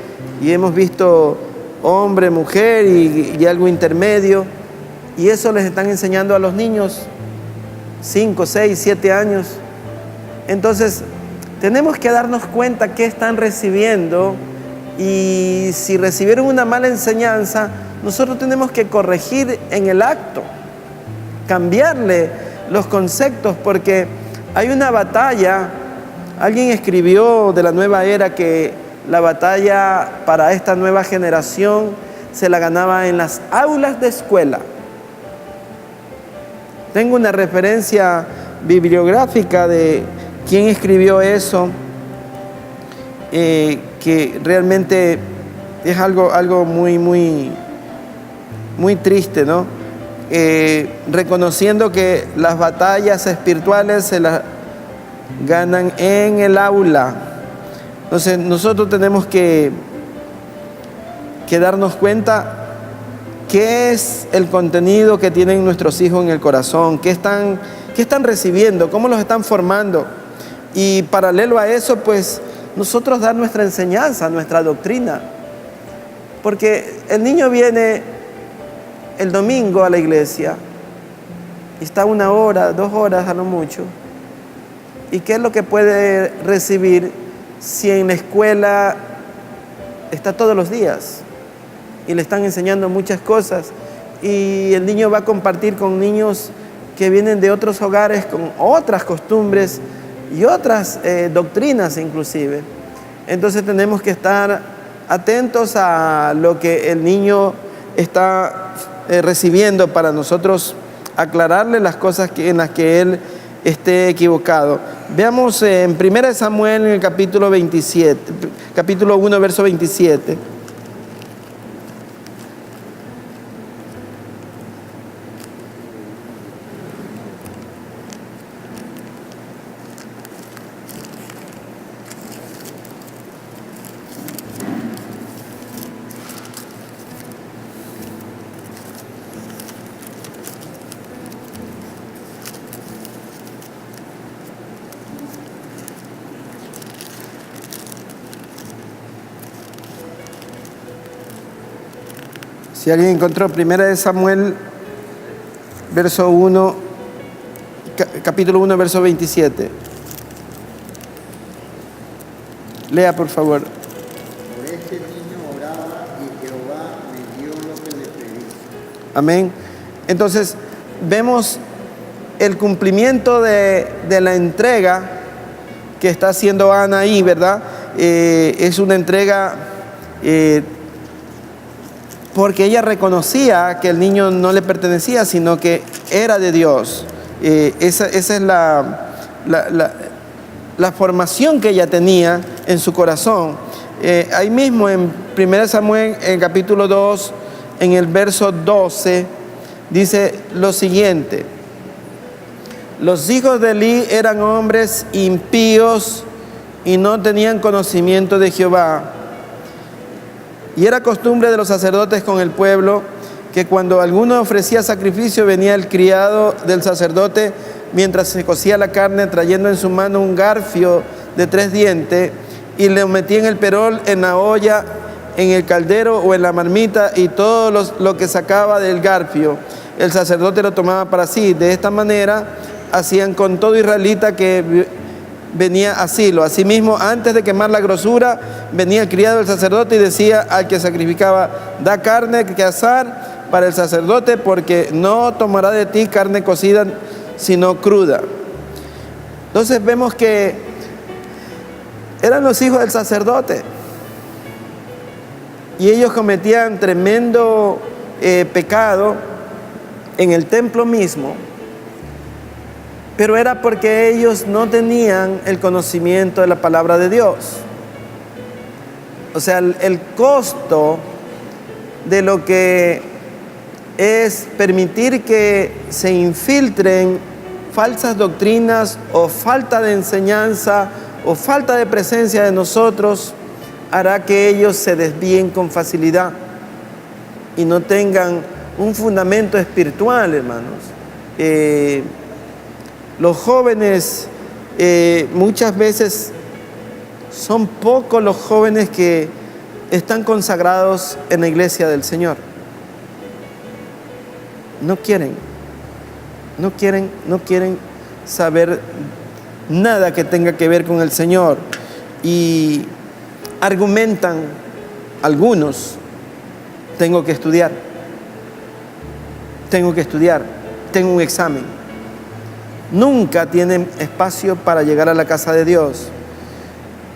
hemos visto hombre, mujer y algo intermedio, y eso les están enseñando a los niños 5, 6, 7 años. Entonces tenemos que darnos cuenta qué están recibiendo, y si recibieron una mala enseñanza, nosotros tenemos que corregir en el acto, cambiarle los conceptos, porque hay una batalla. Alguien escribió de la nueva era que la batalla para esta nueva generación se la ganaba en las aulas de escuela. Tengo una referencia bibliográfica de quién escribió eso, que realmente es algo muy triste, ¿no? Reconociendo que las batallas espirituales se las ganan en el aula. Entonces nosotros tenemos que darnos cuenta qué es el contenido que tienen nuestros hijos en el corazón, qué están recibiendo, cómo los están formando, y paralelo a eso, pues nosotros dar nuestra enseñanza, nuestra doctrina, porque el niño viene el domingo a la iglesia y está 1 hora, 2 horas a lo mucho. ¿Y qué es lo que puede recibir si en la escuela está todos los días y le están enseñando muchas cosas, y el niño va a compartir con niños que vienen de otros hogares con otras costumbres y otras doctrinas inclusive? Entonces tenemos que estar atentos a lo que el niño está recibiendo, para nosotros aclararle las cosas en las que él esté equivocado. Veamos en 1 Samuel, en el capítulo 27, capítulo 1, verso 27. Si alguien encontró 1 Samuel, verso 1, capítulo 1, verso 27. Lea, por favor. Por este niño oraba y Jehová me dio lo que le pedí. Amén. Entonces, vemos el cumplimiento de la entrega que está haciendo Ana ahí, ¿verdad? Es una entrega porque ella reconocía que el niño no le pertenecía, sino que era de Dios. Esa es la formación que ella tenía en su corazón. Ahí mismo en 1 Samuel, en capítulo 2, en el verso 12, dice lo siguiente: los hijos de Elí eran hombres impíos y no tenían conocimiento de Jehová. Y era costumbre de los sacerdotes con el pueblo que cuando alguno ofrecía sacrificio, venía el criado del sacerdote mientras se cocía la carne, trayendo en su mano un garfio de 3 dientes, y le metía en el perol, en la olla, en el caldero o en la marmita, y todo lo que sacaba del garfio, el sacerdote lo tomaba para sí. De esta manera hacían con todo israelita que venía a asilo. Asimismo, antes de quemar la grosura, venía el criado del sacerdote y decía al que sacrificaba: da carne que asar para el sacerdote, porque no tomará de ti carne cocida, sino cruda. Entonces vemos que eran los hijos del sacerdote y ellos cometían tremendo pecado en el templo mismo, pero era porque ellos no tenían el conocimiento de la palabra de Dios. O sea, el costo de lo que es permitir que se infiltren falsas doctrinas o falta de enseñanza o falta de presencia de nosotros hará que ellos se desvíen con facilidad y no tengan un fundamento espiritual, hermanos. Los jóvenes, muchas veces son pocos los jóvenes que están consagrados en la iglesia del Señor. No quieren saber nada que tenga que ver con el Señor, y argumentan algunos: tengo que estudiar, tengo un examen. Nunca tienen espacio para llegar a la casa de Dios.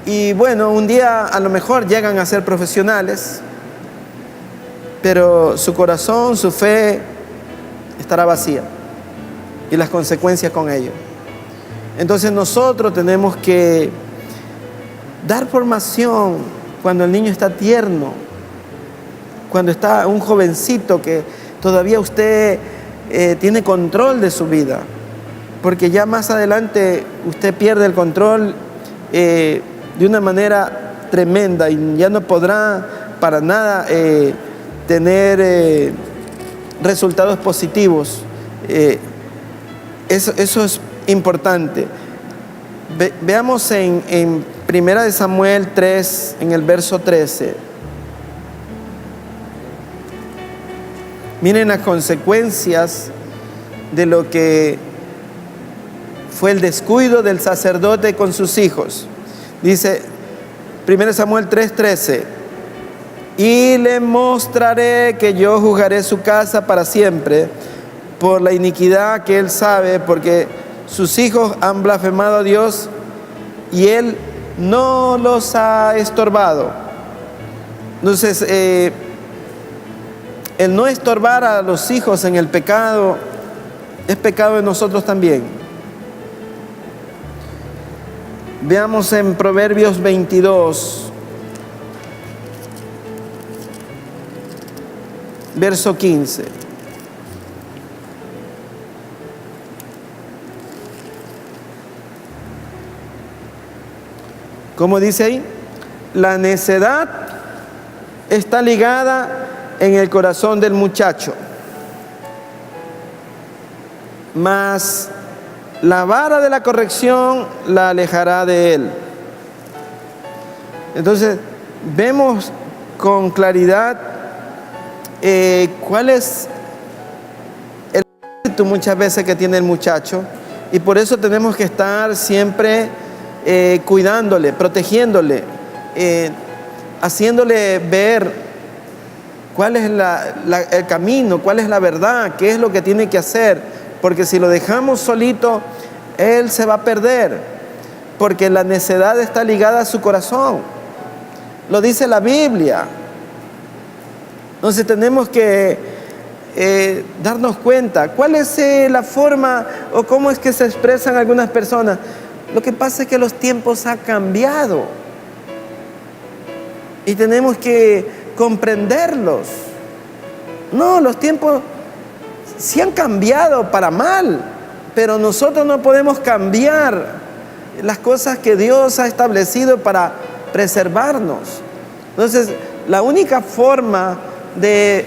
Y bueno, un día a lo mejor llegan a ser profesionales, pero su corazón, su fe estará vacía, y las consecuencias con ello. Entonces nosotros tenemos que dar formación cuando el niño está tierno, cuando está un jovencito que todavía usted tiene control de su vida, porque ya más adelante usted pierde el control de una manera tremenda y ya no podrá para nada tener resultados positivos. Eso es importante. Veamos en 1 Samuel 3, en el verso 13. Miren las consecuencias de lo que fue el descuido del sacerdote con sus hijos. Dice 1 Samuel 3:13: y le mostraré que yo juzgaré su casa para siempre por la iniquidad que él sabe, porque sus hijos han blasfemado a Dios y él no los ha estorbado. Entonces, el no estorbar a los hijos en el pecado es pecado de nosotros también. Veamos en Proverbios 22, verso 15. ¿Cómo dice ahí? La necedad está ligada en el corazón del muchacho, mas la vara de la corrección la alejará de él. Entonces, vemos con claridad cuál es el espíritu muchas veces que tiene el muchacho, y por eso tenemos que estar siempre cuidándole, protegiéndole, haciéndole ver cuál es el camino, cuál es la verdad, qué es lo que tiene que hacer, porque si lo dejamos solito, él se va a perder, porque la necedad está ligada a su corazón, lo dice la Biblia. Entonces tenemos que darnos cuenta cuál es la forma o cómo es que se expresan algunas personas. Lo que pasa es que los tiempos han cambiado y tenemos que comprenderlos. No, los tiempos sí han cambiado para mal, pero nosotros no podemos cambiar las cosas que Dios ha establecido para preservarnos. Entonces, la única forma de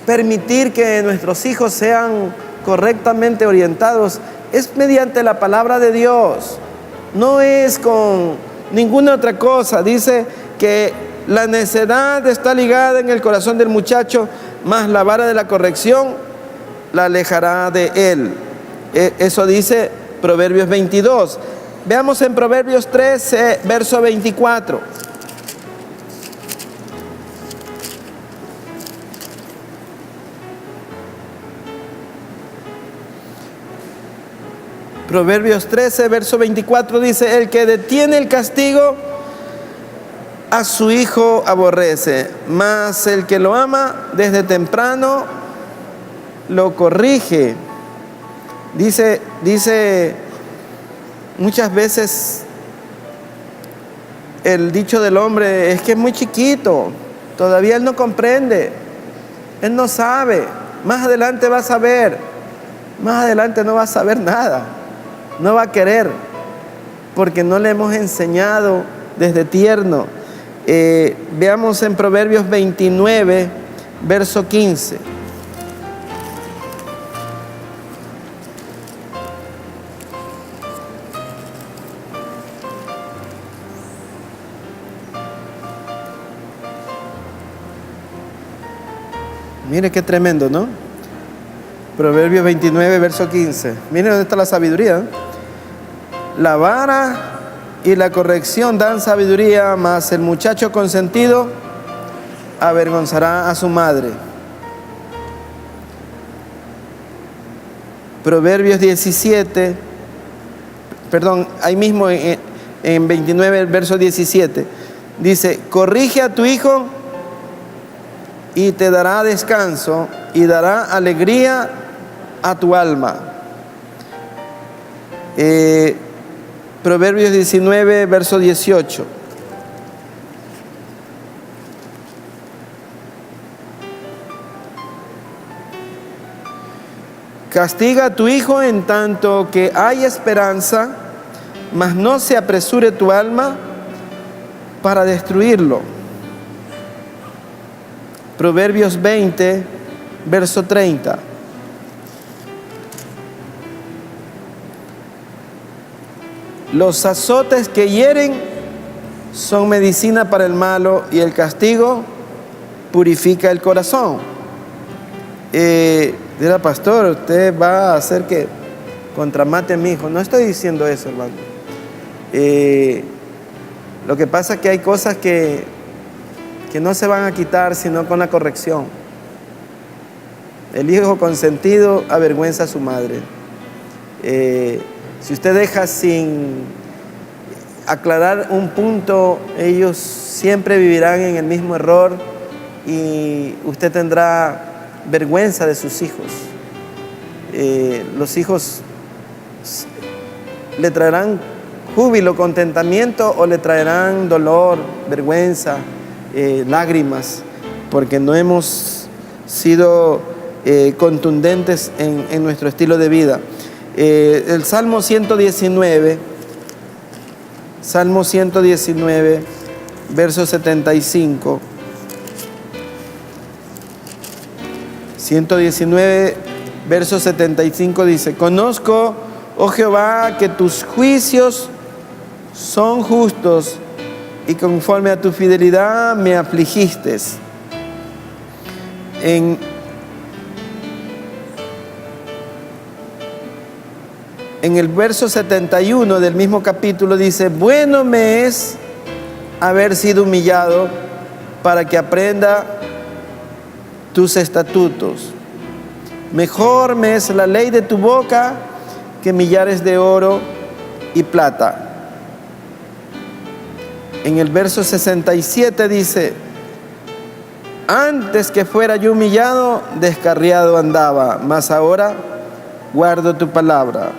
permitir que nuestros hijos sean correctamente orientados es mediante la palabra de Dios, no es con ninguna otra cosa. Dice que la necedad está ligada en el corazón del muchacho, mas la vara de la corrección la alejará de él. Eso dice Proverbios 22. Veamos en Proverbios 13, verso 24. Proverbios 13, verso 24 dice: el que detiene el castigo a su hijo aborrece, mas el que lo ama desde temprano lo corrige. Dice muchas veces el dicho del hombre es que es muy chiquito, todavía él no comprende, él no sabe, más adelante va a saber, más adelante no va a saber nada, no va a querer, porque no le hemos enseñado desde tierno. Veamos en Proverbios 29, verso 15. Mire qué tremendo, ¿no? Proverbios 29, verso 15. Mire dónde está la sabiduría. La vara y la corrección dan sabiduría, mas el muchacho consentido avergonzará a su madre. Proverbios 17, perdón, ahí mismo en 29, verso 17, dice: corrige a tu hijo y te dará descanso y dará alegría a tu alma. Proverbios 19, verso 18. Castiga a tu hijo en tanto que hay esperanza, mas no se apresure tu alma para destruirlo. Proverbios 20, verso 30. Los azotes que hieren son medicina para el malo y el castigo purifica el corazón. Dirá: pastor, usted va a hacer que contramate a mi hijo. No estoy diciendo eso, hermano. Lo que pasa es que hay cosas que no se van a quitar sino con la corrección. El hijo consentido avergüenza a su madre. Si usted deja sin aclarar un punto, ellos siempre vivirán en el mismo error y usted tendrá vergüenza de sus hijos. Los hijos le traerán júbilo, contentamiento, o le traerán dolor, vergüenza, lágrimas, porque no hemos sido contundentes en nuestro estilo de vida. El Salmo 119, verso 75. 119, verso 75 dice: conozco, oh Jehová, que tus juicios son justos y conforme a tu fidelidad me afligiste. En el verso 71 del mismo capítulo dice: bueno me es haber sido humillado para que aprenda tus estatutos. Mejor me es la ley de tu boca que millares de oro y plata. En el verso 67 dice: antes que fuera yo humillado, descarriado andaba, mas ahora guardo tu palabra.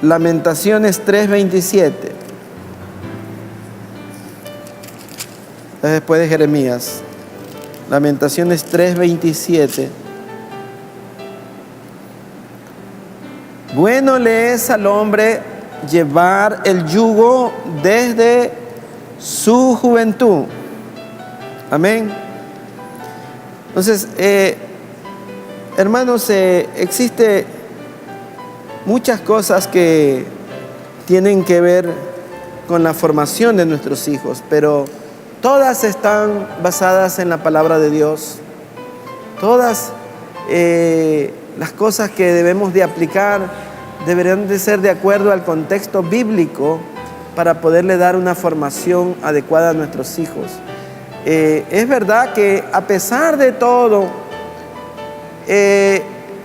Lamentaciones 3:27. Después de Jeremías. Lamentaciones 3:27. Bueno le es al hombre llevar el yugo desde su juventud. Amén. Entonces, hermanos, existe muchas cosas que tienen que ver con la formación de nuestros hijos, pero todas están basadas en la palabra de Dios. Todas las cosas que debemos de aplicar deberían de ser de acuerdo al contexto bíblico para poderle dar una formación adecuada a nuestros hijos. Es verdad que a pesar de todo,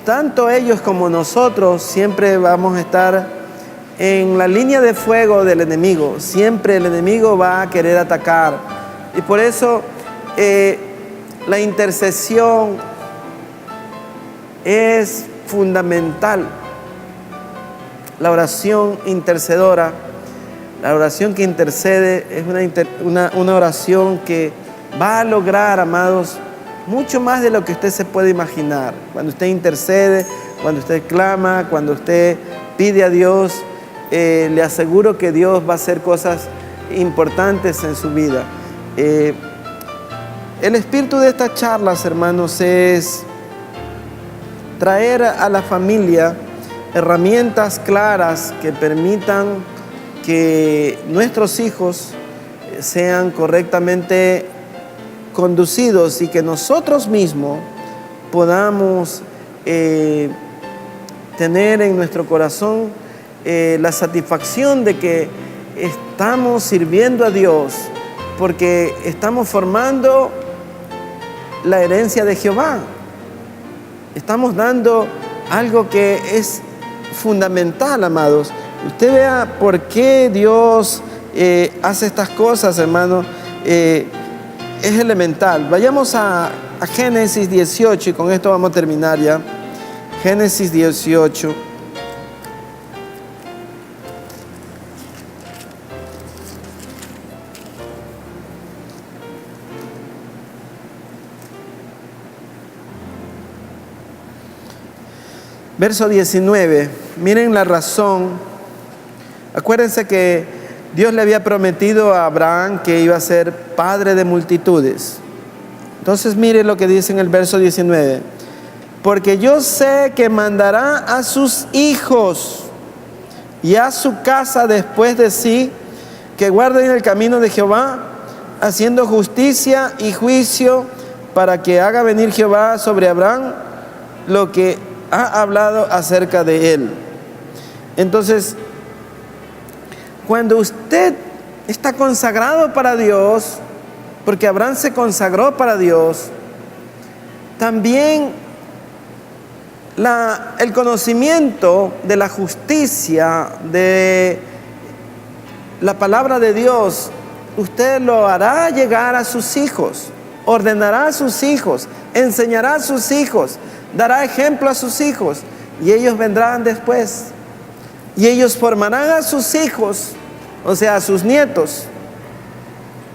tanto ellos como nosotros siempre vamos a estar en la línea de fuego del enemigo. Siempre el enemigo va a querer atacar. Y por eso la intercesión es fundamental. La oración intercedora, la oración que intercede es una oración que va a lograr, amados, mucho más de lo que usted se puede imaginar. Cuando usted intercede, cuando usted clama, cuando usted pide a Dios, le aseguro que Dios va a hacer cosas importantes en su vida. El espíritu de estas charlas, hermanos, es traer a la familia herramientas claras que permitan que nuestros hijos sean correctamente conducidos y que nosotros mismos podamos tener en nuestro corazón la satisfacción de que estamos sirviendo a Dios porque estamos formando la herencia de Jehová. Estamos dando algo que es fundamental, amados. Usted vea por qué Dios hace estas cosas, hermano. Es elemental. Vayamos a Génesis 18 y con esto vamos a terminar ya. Génesis 18. Verso 19, miren la razón. Acuérdense que Dios le había prometido a Abraham que iba a ser padre de multitudes. Entonces mire lo que dice en el verso 19. Porque yo sé que mandará a sus hijos y a su casa después de sí, que guarden el camino de Jehová, haciendo justicia y juicio, para que haga venir Jehová sobre Abraham lo que ha hablado acerca de él. Entonces, cuando usted está consagrado para Dios, porque Abraham se consagró para Dios, también el conocimiento de la justicia, de la palabra de Dios, usted lo hará llegar a sus hijos, ordenará a sus hijos, enseñará a sus hijos, dará ejemplo a sus hijos, y ellos vendrán después. Y ellos formarán a sus hijos, o sea, a sus nietos,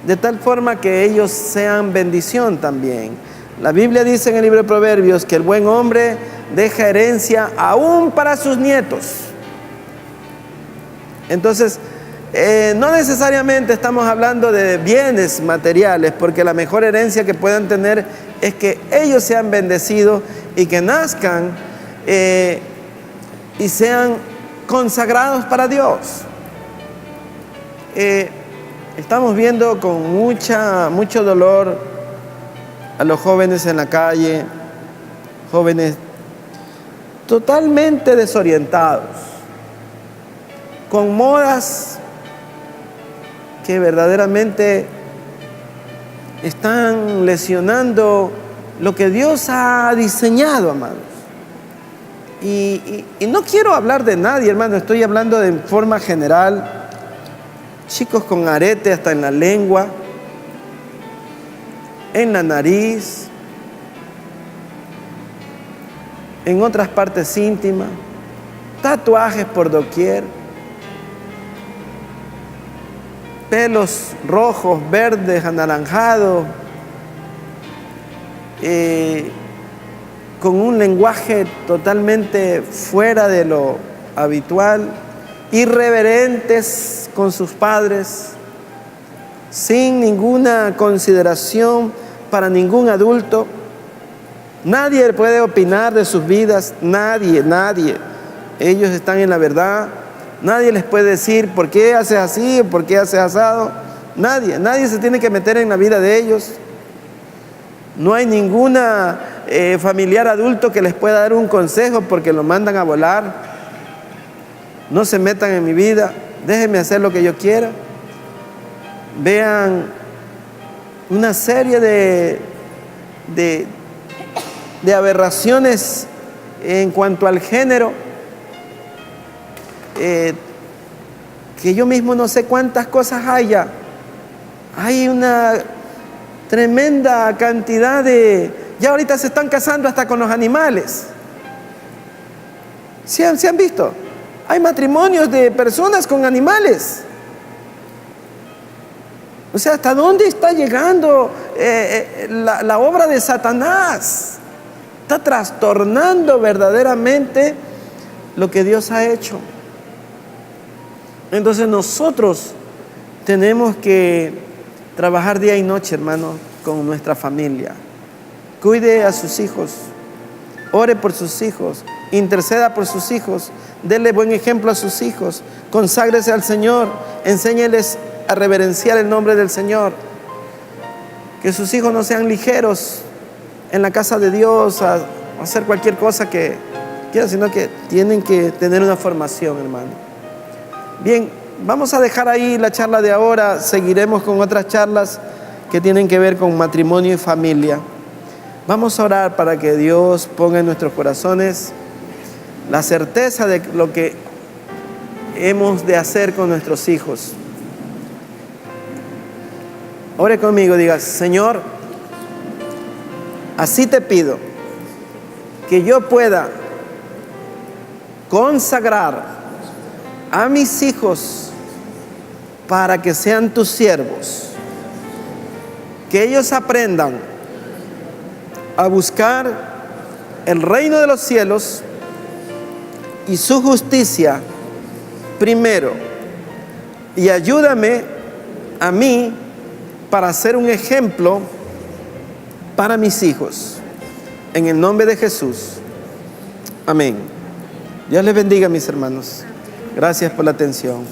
de tal forma que ellos sean bendición también. La Biblia dice en el libro de Proverbios que el buen hombre deja herencia aún para sus nietos. Entonces, no necesariamente estamos hablando de bienes materiales, porque la mejor herencia que puedan tener es que ellos sean bendecidos y que nazcan y sean consagrados para Dios. Estamos viendo con mucho dolor a los jóvenes en la calle, jóvenes totalmente desorientados, con modas que verdaderamente están lesionando lo que Dios ha diseñado, amados. Y no quiero hablar de nadie, hermano, estoy hablando de forma general. Chicos con arete hasta en la lengua, en la nariz, en otras partes íntimas, tatuajes por doquier, pelos rojos, verdes, anaranjados, con un lenguaje totalmente fuera de lo habitual, irreverentes con sus padres, sin ninguna consideración para ningún adulto. Nadie puede opinar de sus vidas, nadie. Ellos están en la verdad. Nadie les puede decir por qué haces así, por qué haces asado. Nadie se tiene que meter en la vida de ellos. No hay ninguna familiar adulto que les pueda dar un consejo porque lo mandan a volar. No se metan en mi vida, déjenme hacer lo que yo quiera. Vean una serie de aberraciones en cuanto al género, que yo mismo no sé cuántas cosas hay ya. Hay una tremenda cantidad ya ahorita se están casando hasta con los animales. ¿Se han visto? Hay matrimonios de personas con animales. O sea, ¿hasta dónde está llegando la obra de Satanás? Está trastornando verdaderamente lo que Dios ha hecho. Entonces nosotros tenemos que trabajar día y noche, hermano, con nuestra familia. Cuide a sus hijos, ore por sus hijos, interceda por sus hijos, déle buen ejemplo a sus hijos, conságrese al Señor, enséñeles a reverenciar el nombre del Señor. Que sus hijos no sean ligeros en la casa de Dios a hacer cualquier cosa que quieran, sino que tienen que tener una formación, hermano. Bien, vamos a dejar ahí la charla de ahora. Seguiremos con otras charlas que tienen que ver con matrimonio y familia. Vamos a orar para que Dios ponga en nuestros corazones la certeza de lo que hemos de hacer con nuestros hijos. Ore conmigo, diga: Señor, así te pido que yo pueda consagrar a mis hijos para que sean tus siervos, que ellos aprendan a buscar el reino de los cielos y su justicia primero, y ayúdame a mí para ser un ejemplo para mis hijos. En el nombre de Jesús. Amén. Dios les bendiga, mis hermanos. Gracias por la atención.